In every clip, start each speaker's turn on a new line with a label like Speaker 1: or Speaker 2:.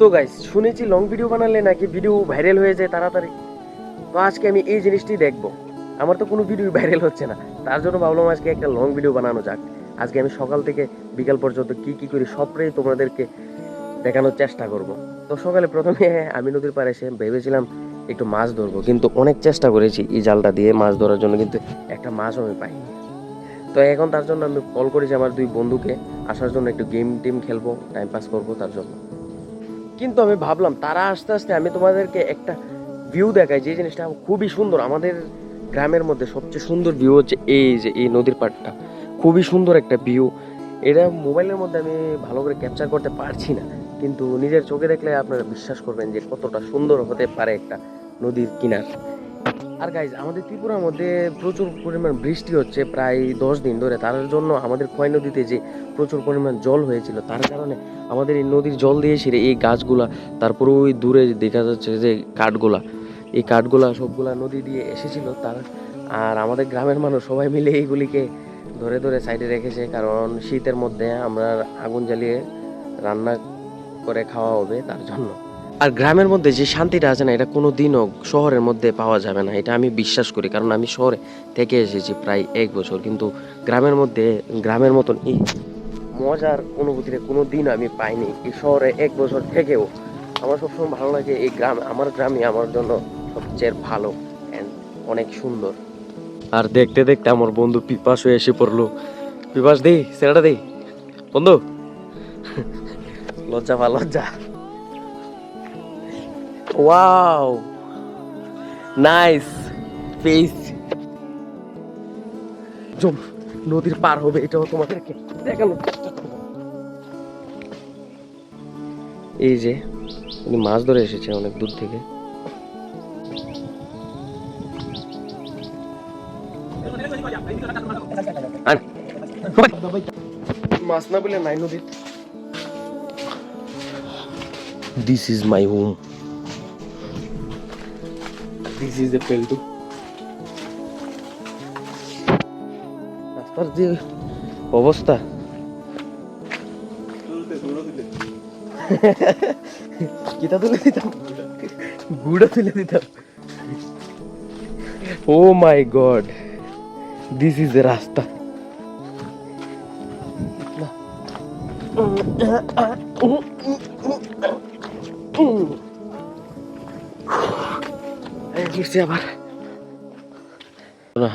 Speaker 1: তো গাইস শুনেছি long video বানালে নাকি ভিডিও ভাইরাল হয়ে যায় তাড়াতাড়ি। তো আজকে আমি এই জিনিসটি দেখবো। আমার তো কোনো ভিডিও ভাইরাল হচ্ছে না, তার জন্য ভাবলাম আজকে একটা লং ভিডিও বানানো যাক। আজকে আমি সকাল থেকে বিকাল পর্যন্ত কি কি করি সবটাই তোমাদেরকে দেখানোর চেষ্টা করব। তো সকালে প্রথমে আমি নদীর পাড়ে এসে ভেবেছিলাম একটু মাছ ধরবো, কিন্তু অনেক চেষ্টা করেছি এই জালটা দিয়ে মাছ ধরার জন্য, কিন্তু একটা মাছও আমি পাইনি। তো এখন তার জন্য আমি কল করেছি আমার দুই বন্ধুকে আসার জন্য, একটু গেম টেম খেলবো, টাইম পাস করবো তার জন্য। কিন্তু আমি ভাবলাম তারা আসতে আসতে আমি তোমাদেরকে একটা ভিউ দেখাই, যে জিনিসটা খুবই সুন্দর। আমাদের গ্রামের মধ্যে সবচেয়ে সুন্দর ভিউ হচ্ছে এই যে এই নদীর পাড়টা, খুবই সুন্দর একটা ভিউ। এটা মোবাইলের মধ্যে আমি ভালো করে ক্যাপচার করতে পারছি না, কিন্তু নিজের চোখে দেখলে আপনারা বিশ্বাস করবেন যে কতটা সুন্দর হতে পারে একটা নদীর কিনার। আর গাইজ আমাদের ত্রিপুরার মধ্যে প্রচুর পরিমাণ বৃষ্টি হচ্ছে প্রায় 10 দিন ধরে, তার জন্য আমাদের খোয়াই নদীতে যে প্রচুর পরিমাণ জল হয়েছিল, তার কারণে আমাদের এই নদীর জল দিয়ে সেরে এই গাছগুলা, তারপরে ওই দূরে দেখা যাচ্ছে যে কাঠগুলা, এই কাঠগুলা সবগুলা নদী দিয়ে এসেছিল তার। আর আমাদের গ্রামের মানুষ সবাই মিলে এইগুলিকে ধরে ধরে সাইডে রেখেছে, কারণ শীতের মধ্যে আমরা আগুন জ্বালিয়ে রান্না করে খাওয়া হবে তার জন্য। আর গ্রামের মধ্যে যে শান্তিটা আছে না, এটা কোনো দিনও শহরের মধ্যে পাওয়া যাবে না, এটা আমি বিশ্বাস করি। কারণ আমি শহরে থেকে এসেছি প্রায় 1 বছর, কিন্তু গ্রামের মধ্যে গ্রামের মতন এই মজার অনুভূতিটা কোনো দিন আমি পাইনি এই শহরে 1 বছর থেকেও। আমার সবসময় ভালো লাগে এই গ্রাম, আমার গ্রামই আমার জন্য সবচেয়ে ভালো অ্যান্ড অনেক সুন্দর। আর দেখতে দেখতে আমার বন্ধু পিপাস হয়ে এসে পড়লো। পিপাস দেই সেরাটা দেই বন্ধু। লজ্জা পা লজ্জা। Wow nice face. জম নদীর পার হবে, এটাও তোমাদেরকে দেখানোর চেষ্টা করবো। এই যে উনি মাছ ধরে এসেছে অনেক দূর থেকে। মাছ না বলে নাই নদীর। This is my home, this is a পেল্টু। রাস্তার যে অবস্থা, কিতা তুলে দিতাম, গুড়া তুলে দিতাম। Oh my god, this is a rasta. আবার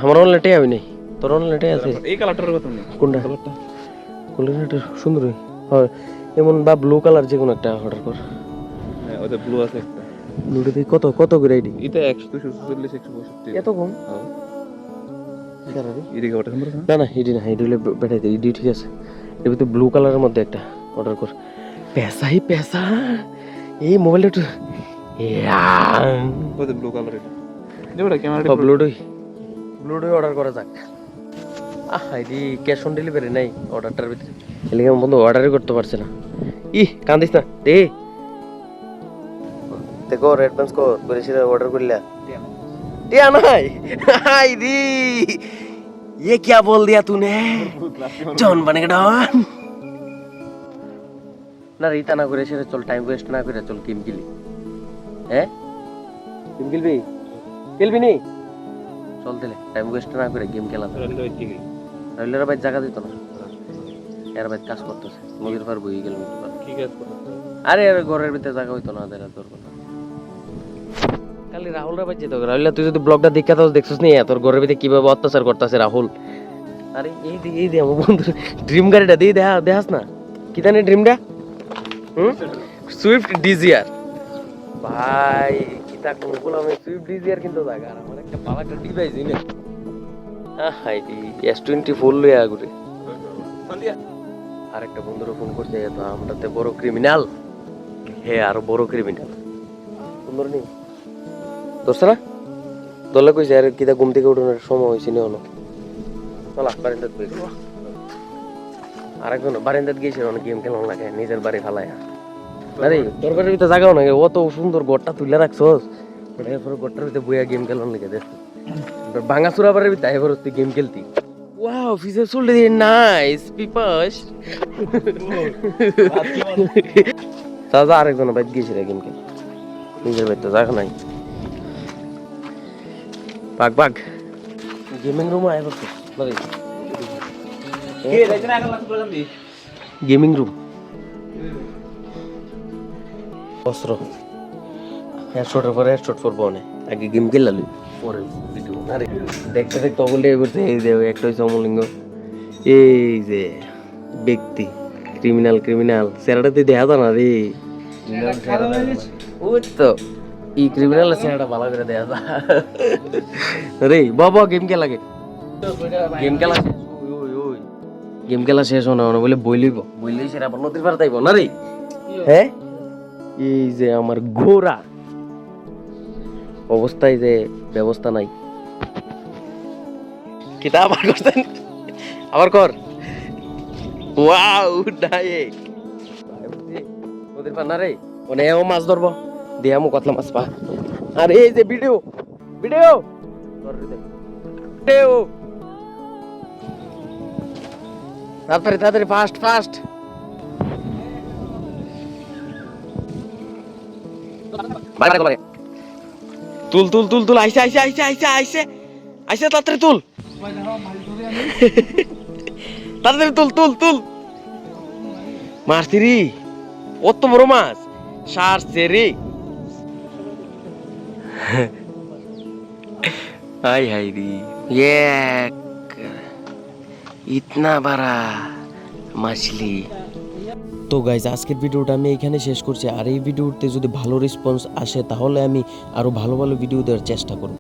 Speaker 1: আমার অনলাইনে আমি নেই, তোর অনলাইনে আছে এই কালারটার কথা নেই। কোনটা কালারটা? কোনটা সুন্দর হয় এমন, বা ব্লু কালার যে কোনো একটা অর্ডার কর।
Speaker 2: হ্যাঁ ওটা ব্লু আছে একটা।
Speaker 1: ব্লুটা দিয়ে কত কত করে আইডি?
Speaker 2: এটা 140 165
Speaker 1: এত কম?
Speaker 2: এদিকে ওটা সুন্দর
Speaker 1: না না ইডি না, ইডি হলে বেটাই দে, ইডি ঠিক আছে। এর ভিতরে ব্লু কালারের মধ্যে একটা অর্ডার কর। পেশাই পেশা এই মোবাইলটা একটু
Speaker 2: ওটা ব্লু কালারের। যেটা ক্যামেরাটা
Speaker 1: ব্লুটুথ অর্ডার করা যাক। আইডি ক্যাশ অন ডেলিভারি নাই অর্ডারটার ভিতরে, এলিগে বন্ধু অর্ডারই করতে পারছে না। কান্দিস না দে, দেখো অ্যাডভান্স করেছিল অর্ডার করলা টিয়া নাই। আইডি ये क्या बोल दिया तूने जॉन बनेगा डॉन। না রিতা না করে সেটা চল, টাইম ওয়েস্ট না করে চল গেম খেলি। হ্যাঁ গেম খেলবি নি? চল দিলে টাইম ওয়েস্ট না করে গেম খেলা। রইলের ভাই জায়গা দিত না, এর ভাই কাজ করতেছে নদীর পার বই গেল।
Speaker 2: ঠিক আছে
Speaker 1: আরে ঘরের ভিতরে জায়গা হইতো না দেরা তোর কথা। খালি রাহুল রা ভাই যেত, রাহুল তুই যদি ব্লগটা দেখে তো দেখছিস নি তোর ঘরের ভিতরে কিভাবে অত্যাচার করতেছে রাহুল। আরে এই দে আমার বন্ধু ড্রিম গাড়িটা দিয়ে দেখাস না, কি জানি ড্রিমটা সুইফট ডিজায়ার। ভাই কিতা কোন আমি সুইফট ডিজায়ার কিন্তু জায়গা, আর আমার একটা ভালো একটা ডিভাইস ই না। হাই S24 লইয়া ঘুরে। আর একটা বন্ধুরে ফোন করতে তো আমরাতে বড় ক্রিমিনাল, হে আর বড় ক্রিমিনাল সুন্দর নেই দোস্ত না দলে কইছে। আর কিতা ঘুম থেকে উঠানোর সময় হয়েছে নি হলো, চলা বারিন্দাত বই। আরেকজন বারিন্দাত গিয়েছে অনেক গেম খেলন লাগে নিজের বাড়ি ফালায়। আরে তোর বাড়ির ভিতরে জায়গাও না, অত সুন্দর ঘরটা তুলে রাখছস, এরপরে ঘরটার ভিতরে বইয়া গেম খেলন লাগে দেখ। ভাঙাচুরা বাড়ির ভিতরে এবার তুই গেম খেলতি। ওয়াও ফিচার চলতে দিয়ে নাইস পিপাস। দাদা আরেকজন বাইক গিয়েছিল গেম খেলে নিজের বাইকটা যাক নাই পাক পাক গেমিং রুম আয় করতে গেমিং রুম অস্ত্র হেডশটের পরে হেডশট করবো অনেক আগে গেম খেলালি পরে ভিডিও আরে দেখতে দেখতে অমূল্য করছে এই যে একটা হচ্ছে অমূল্য এই যে ব্যক্তি ক্রিমিনাল ক্রিমিনাল চেহারাটা দেখা যায় না রে ওই তো ই ক্রিমিনাল চেহারাটা ভালো করে দেখা যায় রে বাবা গেম খেলা গেম খেলা গেম খেলা শেষ হো না বলে বইলই সেটা আবার নদীর পার তাইব না রে হ্যাঁ এই যে আমার ঘোড়া অবস্থায় যে ব্যবস্থা নাই কিতা আবার করতেন আবার কর ওয়াও ডাইরেক্ট নদীর পার না রে ওনে ও মাছ ধরবো দিয়ে আমু কতলা মাছ পা আর এই যে ভিডিও ভিডিও ভিডিও তাড়াতাড়ি তাড়াতাড়ি ফাস্ট ফাস্ট তুল তুল তুল তুল আইসে আইসে আইসে আইসে আইসে আইসে তাড়াতাড়ি তুল তাড়াতাড়ি তুল তুল তুল মারছি রে কত বড় মাছ সারছে রে হাই হাই রে এক ইতনা বড়া মাছলি তো গাইজ আজকের ভিডিওটা আমি এখানে শেষ করছি আর এই ভিডিওতে যদি ভালো রেসপন্স আসে তাহলে আমি আরো ভালো ভালো ভিডিও দেওয়ার চেষ্টা করব